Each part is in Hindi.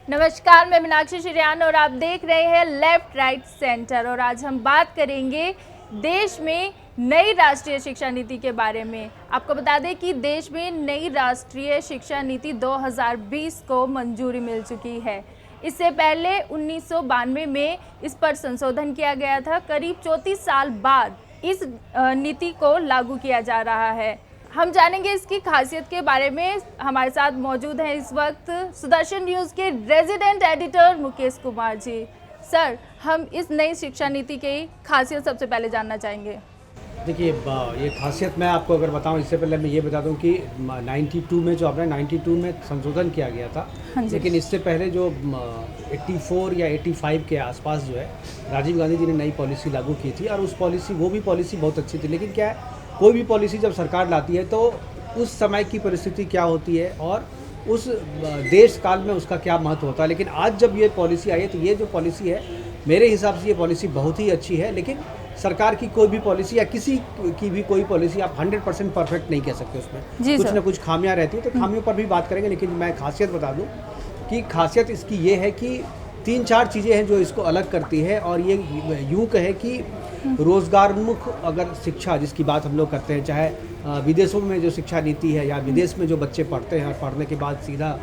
नमस्कार, मैं मीनाक्षी शिरियान और आप देख रहे हैं लेफ्ट राइट सेंटर। और आज हम बात करेंगे देश में नई राष्ट्रीय शिक्षा नीति के बारे में। आपको बता दें कि देश में नई राष्ट्रीय शिक्षा नीति 2020 को मंजूरी मिल चुकी है। इससे पहले 1992 में इस पर संशोधन किया गया था। करीब 34 साल बाद इस नीति को लागू किया जा रहा है। हम जानेंगे इसकी खासियत के बारे में। हमारे साथ मौजूद हैं इस वक्त सुदर्शन न्यूज़ के resident editor Mukesh Kumar ji. Sir, हम इस नई शिक्षा नीति की खासियत सबसे पहले जानना चाहेंगे। देखिए, ये खासियत मैं आपको अगर बताऊं, इससे पहले मैं ये बता दूं कि 92 में जो आपने 92 में संशोधन किया गया था, लेकिन इससे पहले जो 84 या 85 के आसपास जो है राजीव गांधी जी ने नई पॉलिसी लागू की थी। और उस पॉलिसी वो भी पॉलिसी बहुत अच्छी थी। लेकिन क्या है, कोई भी पॉलिसी जब सरकार लाती है तो उस समय की परिस्थिति क्या होती है और उस देश काल में उसका क्या महत्व होता है। लेकिन आज जब ये पॉलिसी आई है तो ये जो पॉलिसी है, मेरे हिसाब से ये पॉलिसी बहुत ही अच्छी है। लेकिन सरकार की कोई भी पॉलिसी या किसी की भी कोई पॉलिसी आप 100% परफेक्ट नहीं कह सकते। उसमें कुछ ना कुछ खामियां रहती है, तो खामियों पर भी बात करेंगे। लेकिन मैं खासियत बता दूं कि खासियत इसकी ये है कि 3-4 चीज़ें हैं जो इसको अलग करती है। और ये यूँ कहे कि रोज़गारोन्मुख अगर शिक्षा जिसकी बात हम लोग करते हैं, चाहे विदेशों में जो शिक्षा नीति है या विदेश में जो बच्चे पढ़ते हैं और पढ़ने के बाद सीधा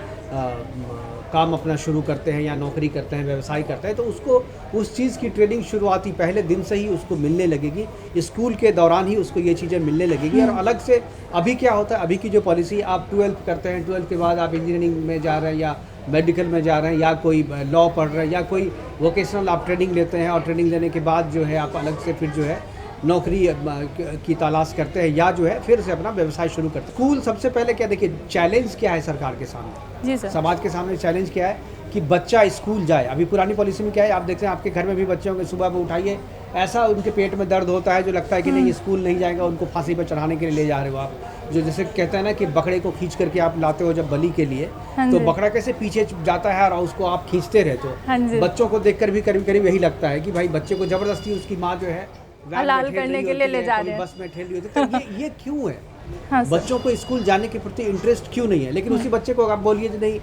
काम अपना शुरू करते हैं या नौकरी करते हैं, व्यवसाय करते हैं, तो उसको उस चीज़ की ट्रेनिंग शुरुआती पहले दिन से ही उसको मिलने लगेगी। स्कूल के दौरान ही उसको ये चीज़ें मिलने लगेगी। और अलग से अभी क्या होता है, अभी की जो पॉलिसी, आप 12th करते हैं, 12th के बाद आप इंजीनियरिंग में जा रहे हैं या मेडिकल में जा रहे हैं या कोई लॉ पढ़ रहे हैं या कोई वोकेशनल आप ट्रेनिंग लेते हैं, और ट्रेनिंग लेने के बाद जो है आप अलग से फिर जो है नौकरी की तलाश करते हैं या जो है फिर से अपना व्यवसाय शुरू करते हैं। स्कूल सबसे पहले क्या, देखिए चैलेंज क्या है सरकार के सामने, जी सर। समाज के सामने चैलेंज क्या है कि बच्चा स्कूल जाए। अभी पुरानी पॉलिसी में क्या है, आप देखते हैं आपके घर में भी बच्चे होंगे, सुबह में उठाइए, ऐसा उनके पेट में दर्द होता है जो लगता है कि नहीं स्कूल नहीं जाएगा, उनको फांसी पर चढ़ाने के लिए ले जा रहे हो आप। जो जैसे कहते हैं ना कि बकरे को खींच करके आप लाते हो जब बलि के लिए, तो बकरा कैसे पीछे जाता है और उसको आप खींचते रहते हो। बच्चों को देखकर भी करीब करीब यही लगता है कि भाई बच्चे को जबरदस्ती उसकी माँ जो है हलाल करने के लिए ले जा रहे हैं, बस में ठेल रही होती है। तो ये क्यों है? हाँ, बच्चों को स्कूल जाने के प्रति इंटरेस्ट क्यों नहीं है? लेकिन उसी बच्चे को आप बोलिए कि नहीं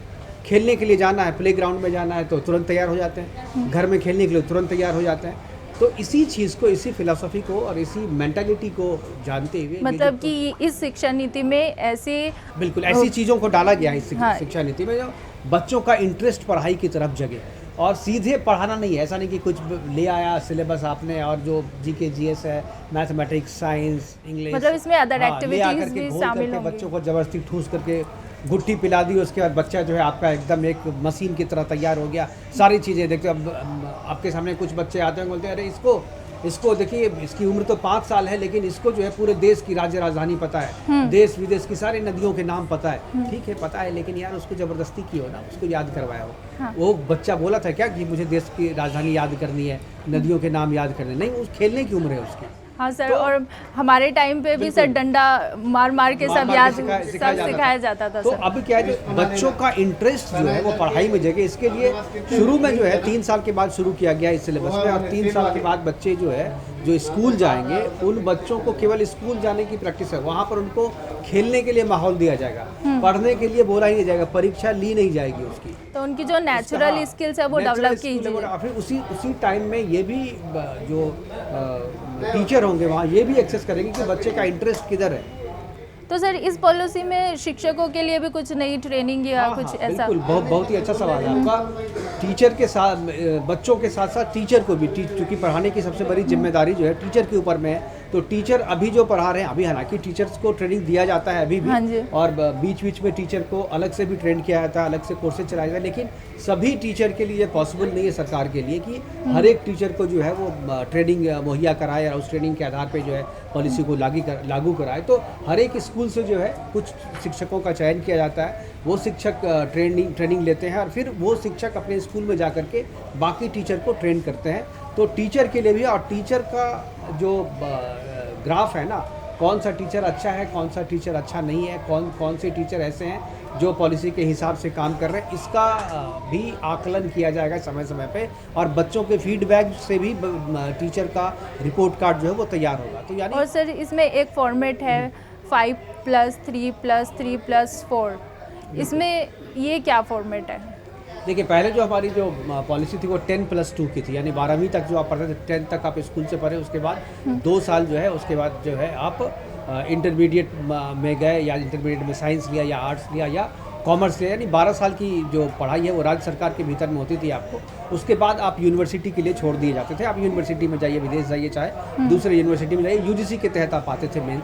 खेलने के लिए जाना है, प्ले ग्राउंड में जाना है, तो तुरंत तैयार हो जाते हैं। घर में खेलने के लिए तुरंत तैयार हो जाते हैं। तो इसी चीज़ को, इसी फिलॉसफी को और इसी मेंटालिटी को जानते हुए, मतलब कि इस शिक्षा नीति में ऐसे बिल्कुल ऐसी चीज़ों को डाला गया है इस शिक्षा नीति में जो बच्चों का इंटरेस्ट पढ़ाई की तरफ जगे। और सीधे पढ़ाना नहीं है, ऐसा नहीं कि कुछ ले आया सिलेबस आपने और जो जीके जीएस है, मैथमेटिक्स, साइंस, इंग्लिश, मतलब इसमें अदर एक्टिविटीज भी शामिल होंगी। बच्चों को जबरदस्ती ठूस करके गुट्टी पिला दी, उसके बाद बच्चा जो है आपका एकदम एक मशीन की तरह तैयार हो गया। सारी चीज़ें देखते, अब आपके सामने कुछ बच्चे आते हैं, बोलते हैं अरे इसको देखिए, इसकी उम्र तो 5 साल है, लेकिन इसको जो है पूरे देश की राज्य राजधानी पता है, देश विदेश की सारी नदियों के नाम पता है। ठीक है, पता है, लेकिन यार उसको जबरदस्ती की हो ना, उसको याद करवाया हो। हाँ। वो बच्चा बोला था क्या कि मुझे देश की राजधानी याद करनी है, नदियों के नाम याद करने, नहीं, उस खेलने की उम्र है उसकी। हाँ सर, और हमारे टाइम पे भी सर डंडा मार मार के सब याद सिखाया जाता था। तो अब क्या है, जो बच्चों का इंटरेस्ट जो है वो पढ़ाई में जगे, इसके लिए शुरू में जो है 3 साल के बाद शुरू किया गया इस सिलेबस में। और 3 साल के बाद बच्चे जो है जो स्कूल जाएंगे, उन बच्चों को केवल स्कूल जाने की प्रैक्टिस है, वहाँ पर उनको खेलने के लिए माहौल दिया जाएगा, पढ़ने के लिए बोला ही नहीं जाएगा, परीक्षा ली नहीं जाएगी उसकी। तो उनकी जो नेचुरल स्किल्स है वो डेवलप की जाएगी। फिर उसी टाइम में ये भी जो टीचर होंगे वहाँ ये भी एक्सेस करेंगे कि बच्चे का इंटरेस्ट किधर है। तो सर इस पॉलिसी में शिक्षकों के लिए भी कुछ नई ट्रेनिंग या कुछ ऐसा? बिल्कुल, बहुत ही अच्छा सवाल है आपका। टीचर के साथ, बच्चों के साथ साथ टीचर को भी, क्योंकि पढ़ाने की सबसे बड़ी जिम्मेदारी जो है टीचर के ऊपर में है। तो टीचर अभी जो पढ़ा रहे हैं, अभी हालांकि टीचर्स को ट्रेनिंग दिया जाता है अभी भी, हाँ, और बीच बीच में टीचर को अलग से भी ट्रेन किया जाता है, अलग से कोर्सेज चलाए जाते हैं। लेकिन सभी टीचर के लिए पॉसिबल नहीं है सरकार के लिए कि हर एक टीचर को जो है वो ट्रेनिंग मुहैया कराए और उस ट्रेनिंग के आधार पर जो है पॉलिसी को लागू कराए। तो हर एक स्कूल से जो है कुछ शिक्षकों का चयन किया जाता है, वो शिक्षक ट्रेनिंग लेते हैं और फिर वो शिक्षक अपने स्कूल में जा करके बाकी टीचर को ट्रेन करते हैं। तो टीचर के लिए भी, और टीचर का जो ग्राफ है ना, कौन सा टीचर अच्छा है, कौन सा टीचर अच्छा नहीं है, कौन से टीचर ऐसे हैं जो पॉलिसी के हिसाब से काम कर रहे हैं, इसका भी आकलन किया जाएगा समय समय पे। और बच्चों के फीडबैक से भी टीचर का रिपोर्ट कार्ड जो है वो तैयार होगा। तो यानी, और सर इसमें एक फॉर्मेट है 5+3+3+4, इसमें ये क्या फॉर्मेट है? देखिए पहले जो हमारी जो पॉलिसी थी वो 10+2 की थी, यानी 12वीं तक जो आप पढ़ते थे 10 तक आप स्कूल से पढ़े, उसके बाद 2 साल जो है उसके बाद जो है आप इंटरमीडिएट में गए, या इंटरमीडिएट में साइंस लिया या आर्ट्स लिया या कॉमर्स लिया, यानी 12 साल की जो पढ़ाई है वो राज्य सरकार के भीतर में होती थी आपको। उसके बाद आप यूनिवर्सिटी के लिए छोड़ दिए जाते थे, आप यूनिवर्सिटी में जाइए, विदेश जाइए, चाहे दूसरे यूनिवर्सिटी में जाइए, यूजीसी के तहत आप आते थे मेन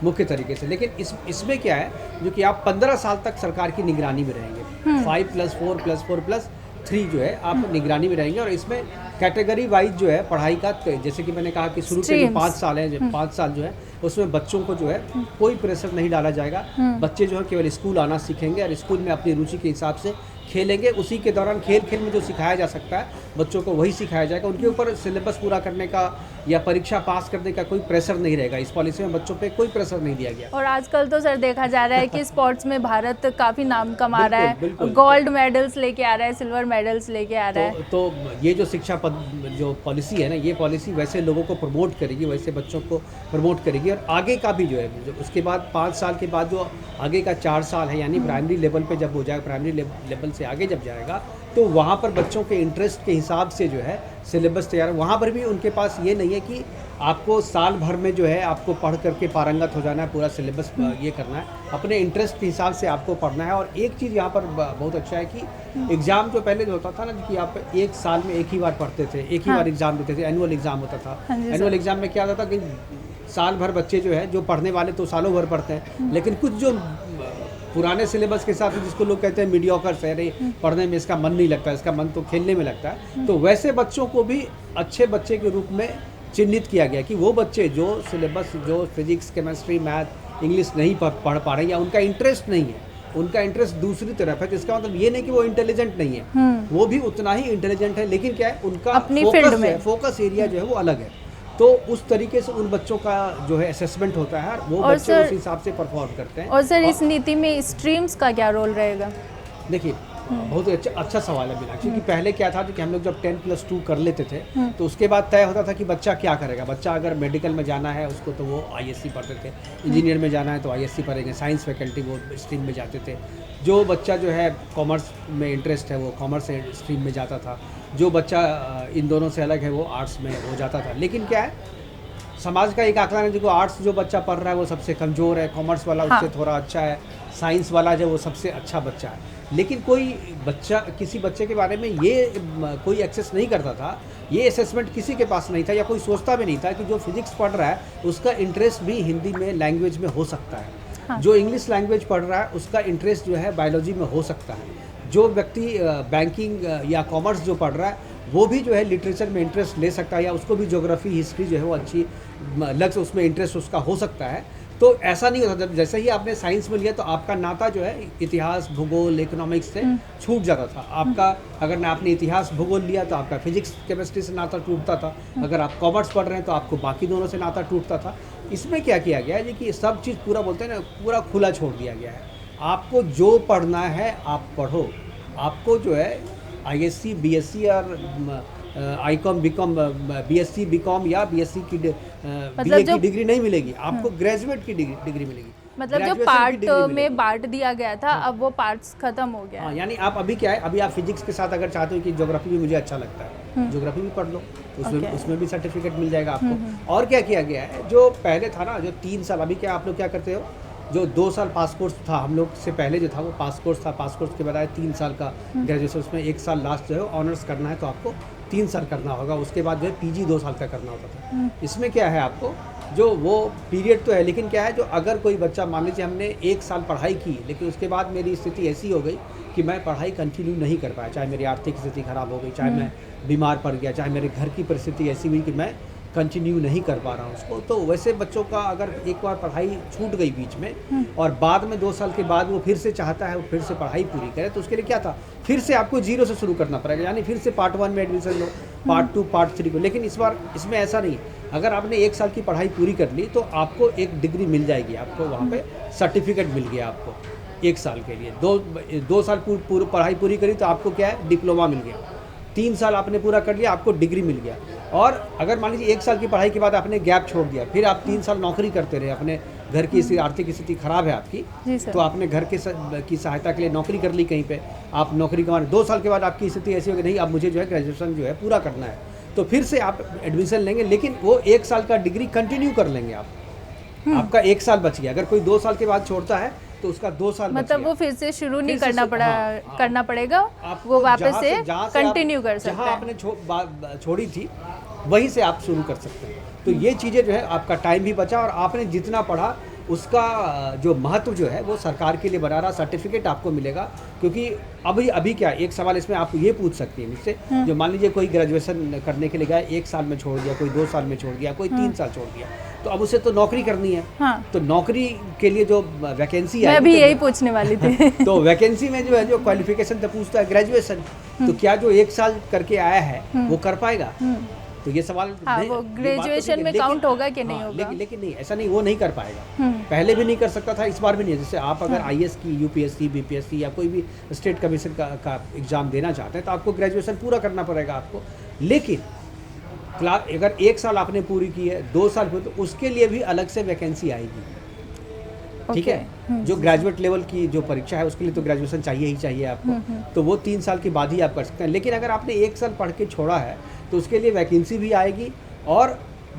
मुख्य तरीके से। लेकिन इसमें क्या है जो कि आप 15 साल तक सरकार की निगरानी में रहेंगे, 5+4+4+3 जो है आप निगरानी में रहेंगे। और इसमें कैटेगरी वाइज जो है पढ़ाई का, जैसे कि मैंने कहा कि शुरू के जो 5 साल है, 5 साल जो है उसमें बच्चों को जो है कोई प्रेशर नहीं डाला जाएगा। बच्चे जो है केवल स्कूल आना सीखेंगे और स्कूल में अपनी रुचि के हिसाब से खेलेंगे। उसी के दौरान खेल में जो सिखाया जा सकता है बच्चों को वही सिखाया जाएगा। उनके ऊपर सिलेबस पूरा करने का या परीक्षा पास करने का कोई प्रेशर नहीं रहेगा। इस पॉलिसी में बच्चों पे कोई प्रेशर नहीं दिया गया। और आजकल तो सर देखा जा रहा है कि स्पोर्ट्स में भारत काफ़ी नाम कमा रहा है, बिल्कुल। गोल्ड मेडल्स लेके आ रहा है, सिल्वर मेडल्स लेके आ रहा है। तो ये जो शिक्षा जो पॉलिसी है ना, ये पॉलिसी वैसे लोगों को प्रमोट करेगी, वैसे बच्चों को प्रमोट करेगी। और आगे का भी जो है उसके बाद 5 साल के बाद जो आगे का 4 साल है, यानी प्राइमरी लेवल पे जब हो जाएगा, प्राइमरी लेवल से आगे जब जाएगा तो वहाँ पर बच्चों के इंटरेस्ट के हिसाब से जो है सिलेबस तैयार है। वहाँ पर भी उनके पास ये नहीं है कि आपको साल भर में जो है आपको पढ़ करके पारंगत हो जाना है, पूरा सिलेबस ये करना है। अपने इंटरेस्ट के हिसाब से आपको पढ़ना है। और एक चीज़ यहाँ पर बहुत अच्छा है कि एग्ज़ाम जो पहले जो होता था ना कि आप एक साल में एक ही बार पढ़ते थे, एक ही बार एग्ज़ाम देते थे, एनुअल एग्ज़ाम होता था। एनुअल एग्ज़ाम में क्या होता था कि साल भर बच्चे जो है जो पढ़ने वाले तो सालों भर पढ़ते हैं, लेकिन कुछ जो पुराने सिलेबस के साथ जिसको लोग कहते हैं मीडियोकर्स है, अरे पढ़ने में इसका मन नहीं लगता, इसका मन तो खेलने में लगता है, तो वैसे बच्चों को भी अच्छे बच्चे के रूप में चिन्हित किया गया कि वो बच्चे जो सिलेबस, जो फिजिक्स, केमिस्ट्री, मैथ, इंग्लिश नहीं पढ़ पा रहे या उनका इंटरेस्ट नहीं है, उनका इंटरेस्ट दूसरी तरफ है, तो इसका मतलब ये नहीं कि वो इंटेलिजेंट नहीं है, वो भी उतना ही इंटेलिजेंट है, लेकिन क्या है उनका फोकस एरिया जो है वो अलग है। तो उस तरीके से उन बच्चों का जो है असेसमेंट होता है, वो बच्चे उस हिसाब से परफॉर्म करते हैं। और सर इस नीति में स्ट्रीम्स का क्या रोल रहेगा? देखिए बहुत अच्छा सवाल है मीनाक्षी, कि पहले क्या था कि हम लोग जब 10+2 कर लेते थे तो उसके बाद तय होता था कि बच्चा क्या करेगा। बच्चा अगर मेडिकल में जाना है उसको तो वो आईएससी पढ़ते थे, इंजीनियर में जाना है तो आईएससी पढ़ेंगे, साइंस फैकल्टी वो स्ट्रीम में जाते थे। जो बच्चा जो है कॉमर्स में इंटरेस्ट है वो कॉमर्स स्ट्रीम में जाता था, जो बच्चा इन दोनों से अलग है वो आर्ट्स में हो जाता था। लेकिन क्या है समाज का एक आकलन है जो आर्ट्स जो बच्चा पढ़ रहा है वो सबसे कमज़ोर है, कॉमर्स वाला उससे थोड़ा अच्छा है, साइंस वाला जो वो सबसे अच्छा बच्चा है। लेकिन कोई बच्चा किसी बच्चे के बारे में ये कोई एक्सेस नहीं करता था, ये असेसमेंट किसी के पास नहीं था या कोई सोचता भी नहीं था कि जो फिजिक्स पढ़ रहा है उसका इंटरेस्ट भी हिंदी में लैंग्वेज में हो सकता है, जो इंग्लिश लैंग्वेज पढ़ रहा है उसका इंटरेस्ट जो है बायोलॉजी में हो सकता है, जो व्यक्ति बैंकिंग या कॉमर्स जो पढ़ रहा है वो भी जो है लिटरेचर में इंटरेस्ट ले सकता है, या उसको भी ज्योग्राफी, हिस्ट्री जो है वो अच्छी लग उसमें इंटरेस्ट उसका हो सकता है। तो ऐसा नहीं होता, जैसे ही आपने साइंस में लिया तो आपका नाता जो है इतिहास, भूगोल, इकोनॉमिक्स से छूट जाता था। आपका अगर आपने इतिहास, भूगोल लिया तो आपका फिजिक्स, केमिस्ट्री से नाता टूटता था। अगर आप कॉमर्स पढ़ रहे हैं तो आपको बाकी दोनों से नाता टूटता था। इसमें क्या किया गया है कि सब चीज़ पूरा बोलते हैं ना, पूरा खुला छोड़ दिया गया है। आपको जो पढ़ना है आप पढ़ो, आपको जो है आईएससी, बीएससी और आईकॉम, बीकॉम, बीएससी, बीकॉम या बीएससी की बीए की डिग्री नहीं मिलेगी, आपको ग्रेजुएट की डिग्री मिलेगी। मतलब जो पार्ट में बांट दिया गया था अब वो पार्ट्स खत्म हो गया। हाँ, यानी आप अभी क्या है, अभी आप फिजिक्स के साथ अगर चाहते हो कि ज्योग्राफी भी मुझे अच्छा लगता है, ज्योग्राफी भी पढ़ लो, उसमें भी सर्टिफिकेट मिल जाएगा आपको। और क्या किया गया है, जो पहले था ना जो 3 साल, अभी क्या आप लोग क्या करते हो, जो 2 साल पास कोर्स था हम लोग से पहले जो था वो पास कोर्स था, पास कोर्स के बजाय 3 साल का ग्रेजुएशन, उसमें 1 साल लास्ट जो है ऑनर्स करना है तो आपको 3 साल करना होगा, उसके बाद जो है पीजी 2 साल का करना होता था। इसमें क्या है आपको जो वो पीरियड तो है, लेकिन क्या है जो अगर कोई बच्चा मान लीजिए हमने 1 साल पढ़ाई की लेकिन उसके बाद मेरी स्थिति ऐसी हो गई कि मैं पढ़ाई कंटिन्यू नहीं कर पाया, चाहे मेरी आर्थिक स्थिति खराब हो गई, चाहे मैं बीमार पड़ गया, चाहे मेरे घर की परिस्थिति ऐसी हुई कि मैं कंटिन्यू नहीं कर पा रहा हूँ उसको, तो वैसे बच्चों का अगर एक बार पढ़ाई छूट गई बीच में और बाद में 2 साल के बाद वो फिर से चाहता है वो फिर से पढ़ाई पूरी करे, तो उसके लिए क्या था, फिर से आपको 0 से शुरू करना पड़ेगा, यानी फिर से पार्ट 1 में एडमिशन लो, पार्ट 2, पार्ट 3 को। लेकिन इस बार इसमें ऐसा नहीं, अगर आपने 1 साल की पढ़ाई पूरी कर ली तो आपको एक डिग्री मिल जाएगी, आपको वहाँ पे सर्टिफिकेट मिल गया आपको 1 साल के लिए। 2 साल पढ़ाई पूरी करी तो आपको क्या है, डिप्लोमा मिल गया। 3 साल आपने पूरा कर लिया, आपको डिग्री मिल गया। और अगर मान लीजिए 1 साल की पढ़ाई के बाद आपने गैप छोड़ दिया, फिर आप 3 साल नौकरी करते रहे, अपने घर की आर्थिक स्थिति खराब है आपकी, जी सर। तो आपने घर के की सहायता के लिए नौकरी कर ली कहीं पे, आप नौकरी कमा 2 साल के बाद आपकी स्थिति ऐसी हो कि नहीं अब मुझे जो है ग्रेजुएशन जो है पूरा करना है, तो फिर से आप एडमिशन लेंगे, लेकिन वो 1 साल का डिग्री कंटिन्यू कर लेंगे आप। आपका 1 साल बच गया। अगर कोई 2 साल के बाद छोड़ता है तो उसका 2 साल मतलब वो फिर से शुरू नहीं फिर से करना पड़ा, हाँ। करना पड़ेगा, आपको वो वापस जहाँ से जहाँ से कंटिन्यू आप- कर सकते जहाँ हैं। आपने छोड़ी थी वहीं से आप शुरू कर सकते हैं। तो ये चीज़ें जो है आपका टाइम भी बचा और आपने जितना पढ़ा उसका जो महत्व जो है वो सरकार के लिए बना रहा, सर्टिफिकेट आपको मिलेगा। क्योंकि अभी क्या, एक सवाल इसमें आप ये पूछ सकती हैं मुझसे, जो मान लीजिए कोई ग्रेजुएशन करने के लिए गया 1 साल में छोड़ दिया, कोई 2 साल में छोड़ दिया, कोई 3 साल छोड़ दिया, तो अब उसे तो नौकरी करनी है। हाँ, तो नौकरी के लिए जो वैकेंसी मैं है भी यही पूछने वाली थी। तो वैकेंसी में जो है जो क्वालिफिकेशन तो पूछता है ग्रेजुएशन, तो क्या जो 1 साल करके आया है वो कर पाएगा? तो ये सवाल हाँ, नहीं, वो ये बात तो ग्रेजुएशन ठीक है, में काउंट होगा कि नहीं हाँ, होगा? लेकिन नहीं, ऐसा नहीं, वो नहीं कर पाएगा। पहले भी नहीं कर सकता था, इस बार भी नहीं है। जैसे आप अगर आईएएस की, यूपीएससी, बीपीएससी या कोई भी स्टेट कमीशन का एग्जाम देना चाहते हैं तो आपको ग्रेजुएशन पूरा करना पड़ेगा आपको। लेकिन अगर 1 साल आपने पूरी की है, 2 साल पूरी, तो उसके लिए भी अलग से वैकेंसी आएगी। ठीक है, जो ग्रेजुएट लेवल की जो परीक्षा है उसके लिए तो ग्रेजुएशन चाहिए ही चाहिए आपको, तो वो 3 साल के बाद ही आप कर सकते हैं। लेकिन अगर आपने 1 साल पढ़ के छोड़ा है तो उसके लिए वैकेंसी भी आएगी, और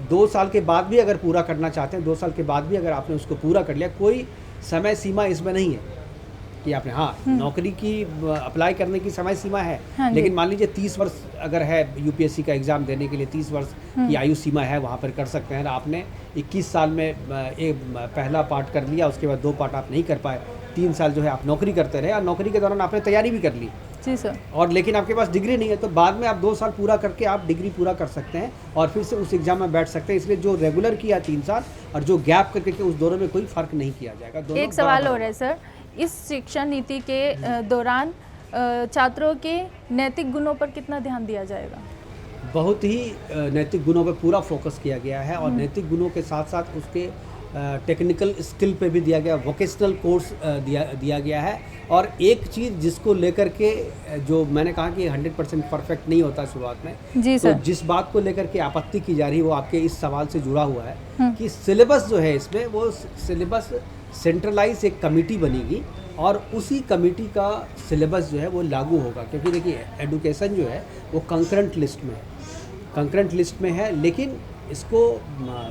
2 साल के बाद भी अगर पूरा करना चाहते हैं, 2 साल के बाद भी अगर आपने उसको पूरा कर लिया, कोई समय सीमा इसमें नहीं है कि आपने नौकरी की अप्लाई करने की समय सीमा है। हाँ जी। लेकिन मान लीजिए 30 वर्ष अगर है यूपीएससी का एग्ज़ाम देने के लिए 30 वर्ष की आयु सीमा है, वहाँ पर कर सकते हैं। आपने 21 साल में एक पहला पार्ट कर लिया, उसके बाद 2 पार्ट आप नहीं कर पाए, 3 साल जो है आप नौकरी करते रहे, और नौकरी के दौरान आपने तैयारी भी कर ली, जी सर। और लेकिन आपके पास डिग्री नहीं है, तो बाद में आप 2 साल पूरा करके आप डिग्री पूरा कर सकते हैं और फिर से उस एग्जाम में बैठ सकते हैं। इसलिए जो रेगुलर किया 3 साल और जो गैप करके किया, उस दोनों में कोई फ़र्क नहीं किया जाएगा। दोनों एक सवाल बराबर और है सर, इस शिक्षा नीति के दौरान छात्रों के नैतिक गुणों पर कितना ध्यान दिया जाएगा? बहुत ही नैतिक गुणों पे पूरा फोकस किया गया है, और नैतिक गुणों के साथ साथ उसके टेक्निकल स्किल पे भी दिया गया, वोकेशनल कोर्स दिया गया है। और एक चीज़ जिसको लेकर के जो मैंने कहा कि 100% परफेक्ट नहीं होता शुरुआत में, जी तो सर। जिस बात को लेकर के आपत्ति की जा रही है वो आपके इस सवाल से जुड़ा हुआ है कि सिलेबस जो है इसमें, वो सिलेबस सेंट्रलाइज एक कमेटी बनेगी और उसी कमेटी का सिलेबस जो है वो लागू होगा। क्योंकि देखिए एडुकेशन जो है वो कंकरेंट लिस्ट में है, लेकिन इसको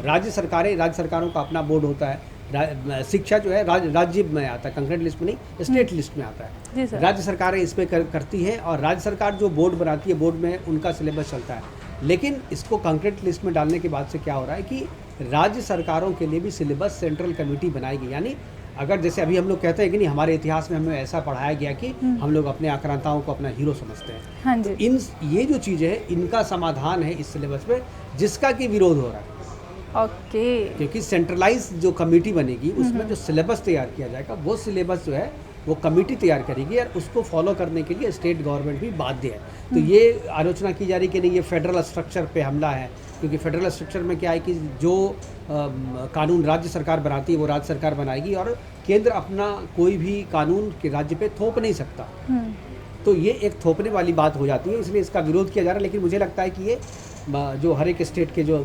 राज्य सरकारों का अपना बोर्ड होता है। शिक्षा जो है राज्य में आता है, कंकरेंट लिस्ट में नहीं, स्टेट लिस्ट में आता जी है। सर। राज्य सरकारें इस पे करती हैं, और राज्य सरकार जो बोर्ड बनाती है, बोर्ड में उनका सिलेबस चलता है। लेकिन इसको कंकरेंट लिस्ट में डालने के बाद से क्या हो रहा है कि राज्य सरकारों के लिए भी सिलेबस सेंट्रल कमेटी बनाएगी। यानी अगर जैसे अभी हम लोग कहते हैं कि नहीं, हमारे इतिहास में हमें ऐसा पढ़ाया गया कि हम लोग अपने आक्रांताओं को अपना हीरो समझते हैं। हाँ जी। ये जो चीज़ें हैं, इनका समाधान है इस सिलेबस में, जिसका कि विरोध हो रहा है। ओके। क्योंकि सेंट्रलाइज जो कमेटी बनेगी उसमें जो सिलेबस तैयार किया जाएगा, वो सिलेबस जो है वो कमेटी तैयार करेगी, और उसको फॉलो करने के लिए स्टेट गवर्नमेंट भी बाध्य है। तो ये आलोचना की जा रही कि नहीं, ये फेडरल स्ट्रक्चर पे हमला है। क्योंकि फेडरल स्ट्रक्चर में क्या है कि जो कानून राज्य सरकार बनाती है वो राज्य सरकार बनाएगी, और केंद्र अपना कोई भी कानून के राज्य पे थोप नहीं सकता। तो ये एक थोपने वाली बात हो जाती है, इसलिए इसका विरोध किया जा रहा है। लेकिन मुझे लगता है कि ये जो हर एक स्टेट के जो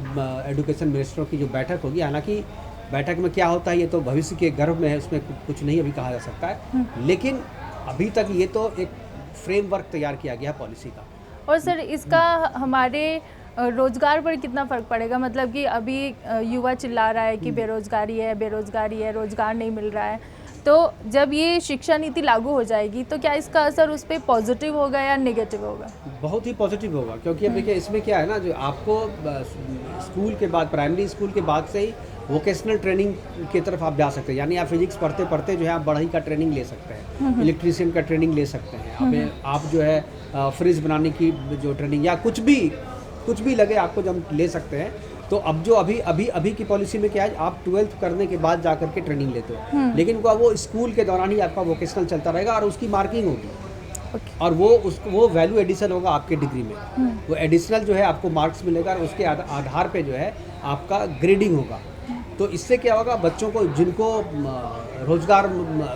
एजुकेशन मिनिस्टरों की जो बैठक होगी, हालांकि बैठक में क्या होता है ये तो भविष्य के गर्भ में है, उसमें कुछ नहीं अभी कहा जा सकता है। लेकिन अभी तक ये तो एक फ्रेमवर्क तैयार किया गया है पॉलिसी का। और सर इसका हमारे रोजगार पर कितना फ़र्क पड़ेगा? मतलब कि अभी युवा चिल्ला रहा है कि बेरोजगारी है, रोजगार नहीं मिल रहा है। तो जब ये शिक्षा नीति लागू हो जाएगी तो क्या इसका असर उस पर पॉजिटिव होगा या नेगेटिव होगा? बहुत ही पॉजिटिव होगा, क्योंकि अब देखिए इसमें क्या है ना, जो आपको स्कूल के बाद, प्राइमरी स्कूल के बाद से ही वोकेशनल ट्रेनिंग की तरफ आप जा सकते हैं। यानी आप फिजिक्स पढ़ते पढ़ते जो है आप बढ़ई का ट्रेनिंग ले सकते हैं, इलेक्ट्रीशियन का ट्रेनिंग ले सकते हैं, आप जो है फ्रिज बनाने की जो ट्रेनिंग या कुछ भी लगे आपको जो हम ले सकते हैं। तो अब जो अभी की पॉलिसी में क्या है, आप 12th करने के बाद जा करके ट्रेनिंग लेते हो, लेकिन वो स्कूल के दौरान ही आपका वोकेशनल चलता रहेगा, और उसकी मार्किंग होगी, और वो वैल्यू एडिशन होगा आपके डिग्री में। वो एडिशनल जो है आपको मार्क्स मिलेगा, और उसके आधार पे जो है आपका ग्रेडिंग होगा। तो इससे क्या होगा, बच्चों को जिनको रोजगार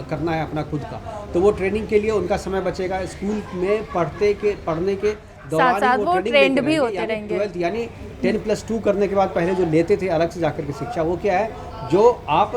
करना है अपना खुद का, तो वो ट्रेनिंग के लिए उनका समय बचेगा। स्कूल में पढ़ने के साथ वो ट्रेंड भी होते रहेंगे। 12th यानी 10+2 करने के बाद पहले जो लेते थे अलग से जाकर के शिक्षा, वो क्या है, जो आप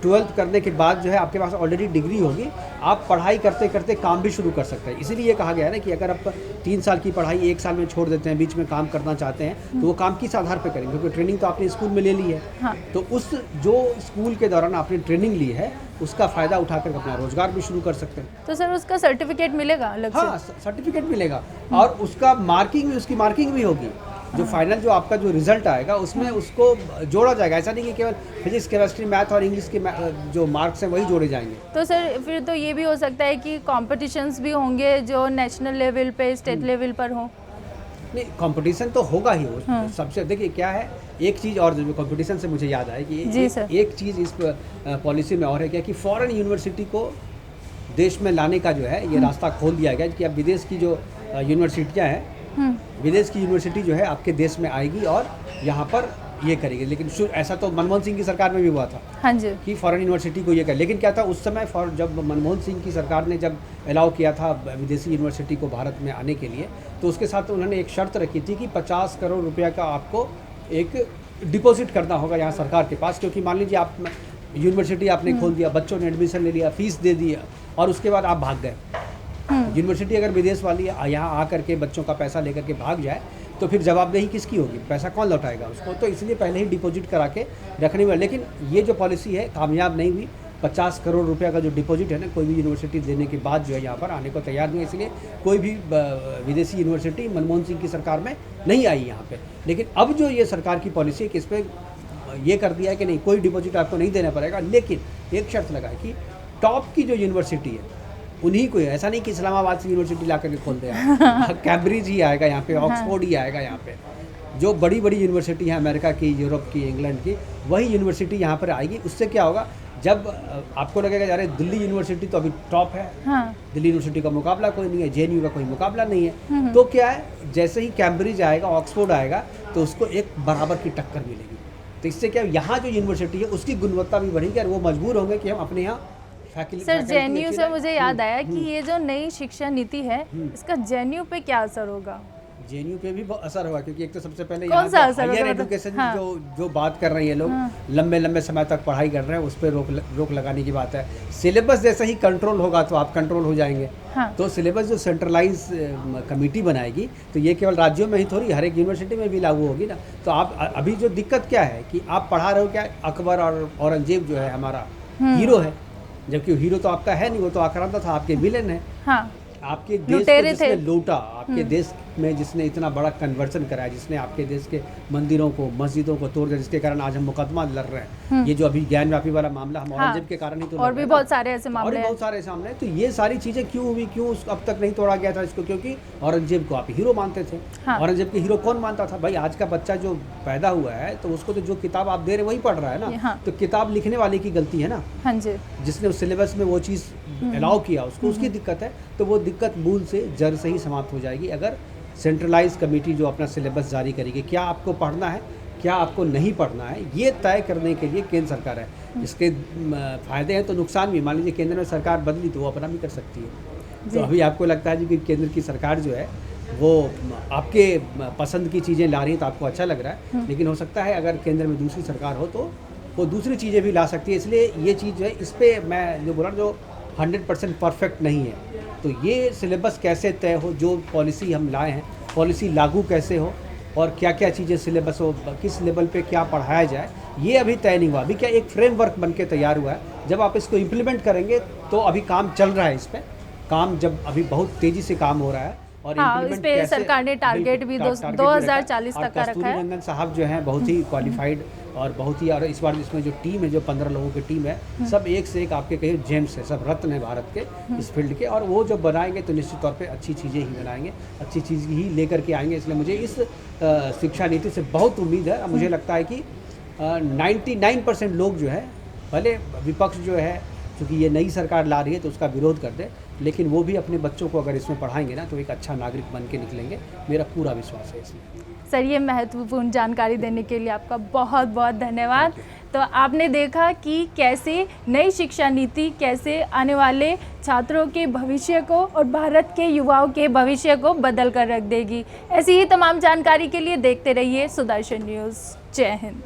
12th करने के बाद जो है आपके पास ऑलरेडी डिग्री होगी, आप पढ़ाई करते करते काम भी शुरू कर सकते हैं। इसीलिए ये कहा गया है ना कि अगर आप 3 साल की पढ़ाई 1 साल में छोड़ देते हैं, बीच में काम करना चाहते हैं, तो वो काम किस आधार पे करेंगे, क्योंकि ट्रेनिंग तो आपने स्कूल में ले ली है। हाँ। तो उस जो स्कूल के दौरान आपने ट्रेनिंग ली है उसका फ़ायदा उठाकर अपना रोजगार भी शुरू कर सकते हैं। तो सर उसका सर्टिफिकेट मिलेगा अलग हाँ, से? सर्टिफिकेट मिलेगा और उसका उसकी मार्किंग भी होगी। जो फाइनल जो आपका जो रिजल्ट आएगा उसमें उसको जोड़ा जाएगा। ऐसा नहीं कि केवल फिजिक्स, केमिस्ट्री, मैथ और इंग्लिश के जो मार्क्स हैं वही जोड़े जाएंगे। तो सर फिर तो ये भी हो सकता है कि कॉम्पिटिशन्स भी होंगे जो नेशनल लेवल पे, स्टेट लेवल पर हो? नहीं, कंपटीशन तो होगा ही। सबसे देखिए क्या है, एक चीज़ और जो कंपटीशन से मुझे याद आए कि एक चीज़ इस पॉलिसी में और है क्या कि फॉरेन यूनिवर्सिटी को देश में लाने का जो है ये रास्ता खोल दिया गया कि अब विदेश की जो यूनिवर्सिटियाँ हैं, विदेश की यूनिवर्सिटी जो है आपके देश में आएगी और यहाँ पर ये करेगी। लेकिन ऐसा तो मनमोहन सिंह की सरकार में भी हुआ था। हाँ जी। कि फॉरेन यूनिवर्सिटी को ये कर, लेकिन क्या था उस समय जब मनमोहन सिंह की सरकार ने जब अलाउ किया था विदेशी यूनिवर्सिटी को भारत में आने के लिए, तो उसके साथ उन्होंने एक शर्त रखी थी कि 50 करोड़ रुपया का आपको एक डिपॉजिट करना होगा यहाँ सरकार के पास। क्योंकि मान लीजिए आप यूनिवर्सिटी आपने खोल दिया, बच्चों ने एडमिशन ले लिया, फीस दे दी और उसके बाद आप भाग गए। यूनिवर्सिटी अगर विदेश वाली यहाँ आकर के बच्चों का पैसा लेकर के भाग जाए तो फिर जवाबदेही किसकी होगी, पैसा कौन लौटाएगा उसको? तो इसलिए पहले ही डिपॉजिट करा के रखने में, लेकिन ये जो पॉलिसी है कामयाब नहीं हुई। 50 करोड़ रुपया का जो डिपॉजिट है ना, कोई भी यूनिवर्सिटी देने के बाद जो है यहाँ पर आने को तैयार नहीं है। इसलिए कोई भी विदेशी यूनिवर्सिटी मनमोहन सिंह की सरकार में नहीं आई यहाँ पे। लेकिन अब जो ये सरकार की पॉलिसी है कि इस पर ये कर दिया है कि नहीं, कोई डिपॉजिट आपको नहीं देना पड़ेगा, लेकिन एक शर्त लगा है कि टॉप की जो यूनिवर्सिटी है उन्हीं को, ऐसा नहीं कि इस्लामाबाद से यूनिवर्सिटी ला करके खोल दे, कैम्ब्रिज ही आएगा यहाँ पे, ऑक्सफोर्ड ही आएगा यहाँ पे। जो बड़ी बड़ी यूनिवर्सिटी हैं अमेरिका की, यूरोप की, इंग्लैंड की, वही यूनिवर्सिटी यहाँ पर आएगी। उससे क्या होगा, जब आपको लगेगा यार दिल्ली यूनिवर्सिटी तो अभी टॉप है, हाँ। दिल्ली यूनिवर्सिटी का मुकाबला कोई नहीं है, JNU का कोई मुकाबला नहीं है, तो क्या है, जैसे ही कैम्ब्रिज आएगा, ऑक्सफोर्ड आएगा, तो उसको एक बराबर की टक्कर मिलेगी। तो इससे क्या यहाँ जो यूनिवर्सिटी है उसकी गुणवत्ता भी बढ़ेगी और वो मजबूर होंगे कि हम अपने यहाँ सर JNU से मुझे याद आया कि ये जो नई शिक्षा नीति है इसका JNU पे क्या असर होगा? JNU पे भी असर होगा, क्योंकि एक तो सबसे पहले कौन सा असर हायर एजुकेशन जो बात कर रहे हैं ये लोग, लंबे लंबे समय तक पढ़ाई कर रहे हैं, उस पर रोक लगाने की बात है। सिलेबस जैसे ही कंट्रोल होगा तो आप कंट्रोल हो जाएंगे। तो सिलेबस जो सेंट्रलाइज कमेटी बनाएगी तो ये केवल राज्यों में ही थोड़ी, हर एक यूनिवर्सिटी में भी लागू होगी ना। तो आप अभी जो दिक्कत क्या है कि आप पढ़ा रहे हो क्या, अकबर और औरंगजेब जो है हमारा हीरो है, जबकि हीरो तो आपका है नहीं, वो तो आक्रांता था, आपके विलेन है। हाँ। आपके देश को जिसने लूटा, आपके देश में जिसने इतना बड़ा कन्वर्जन कराया, जिसने आपके देश के मंदिरों को, मस्जिदों को तोड़ दिया, जिसके कारण आज हम मुकदमा लड़ रहे हैं। ये जो अभी ज्ञानव्यापी वाला मामला हम औरंगजेब के कारण ही तो, और भी बहुत सारे ऐसे मामले हैं, बहुत सारे सामने। तो ये सारी चीजें क्यों हुई, क्यों अब तक नहीं तोड़ा गया था इसको? क्योंकि औरंगजेब को आप हीरो मानते थे। औरंगजेब के हीरो कौन मानता था? भाई आज का बच्चा जो पैदा हुआ है तो उसको तो जो किताब आप दे रहे वही पढ़ रहा है ना। तो किताब लिखने वाले की गलती है ना, जिसने उस सिलेबस में वो चीज़ अलाउ किया उसको, उसकी दिक्कत है। तो वो दिक्कत मूल से जड़ से ही समाप्त हो जाएगी अगर सेंट्रलाइज कमेटी जो अपना सिलेबस जारी करेगी। क्या आपको पढ़ना है, क्या आपको नहीं पढ़ना है, ये तय करने के लिए केंद्र सरकार है। इसके फायदे हैं तो नुकसान भी। मान लीजिए केंद्र में सरकार बदली तो वो अपना भी कर सकती है। तो अभी आपको लगता है जी कि केंद्र की सरकार जो है वो आपके पसंद की चीज़ें ला रही है तो आपको अच्छा लग रहा है, लेकिन हो सकता है अगर केंद्र में दूसरी सरकार हो तो वो दूसरी चीज़ें भी ला सकती है। इसलिए ये चीज़ जो है, इस पर मैं जो बोला जो 100% परफेक्ट नहीं है। तो ये सिलेबस कैसे तय हो, जो पॉलिसी हम लाए हैं, पॉलिसी लागू कैसे हो और क्या क्या चीज़ें सिलेबस हो, किस लेवल पे क्या पढ़ाया जाए, ये अभी तय नहीं हुआ। अभी क्या एक फ्रेमवर्क बन के तैयार हुआ है। जब आप इसको इम्प्लीमेंट करेंगे तो अभी काम चल रहा है, इस पर काम जब अभी बहुत तेज़ी से काम हो रहा है। और इस पे सरकार ने टारगेट भी 2040 तक का रखा है। कस्तूरी रंगन साहब जो हैं बहुत ही क्वालिफाइड और बहुत ही, और इस बार इसमें जो टीम है, जो 15 लोगों की टीम है, सब एक से एक आपके कहीं जेम्स है, सब रत्न है भारत के इस फील्ड के। और वो जब बनाएंगे तो निश्चित तौर पे अच्छी चीज़ें ही बनाएंगे, अच्छी चीज़ ही लेकर के आएंगे। इसलिए मुझे इस शिक्षा नीति से बहुत उम्मीद है। मुझे लगता है कि 99% लोग जो है, भले विपक्ष जो है क्योंकि ये नई सरकार ला रही है तो उसका विरोध कर दे, लेकिन वो भी अपने बच्चों को अगर इसमें पढ़ाएंगे ना तो एक अच्छा नागरिक बन के निकलेंगे। मेरा पूरा विश्वास है इसमें। सर, ये महत्वपूर्ण जानकारी देने के लिए आपका बहुत बहुत धन्यवाद। तो आपने देखा कि कैसे नई शिक्षा नीति कैसे आने वाले छात्रों के भविष्य को और भारत के युवाओं के भविष्य को बदल कर रख देगी। ऐसी ही तमाम जानकारी के लिए देखते रहिए सुदर्शन न्यूज़। जय हिंद।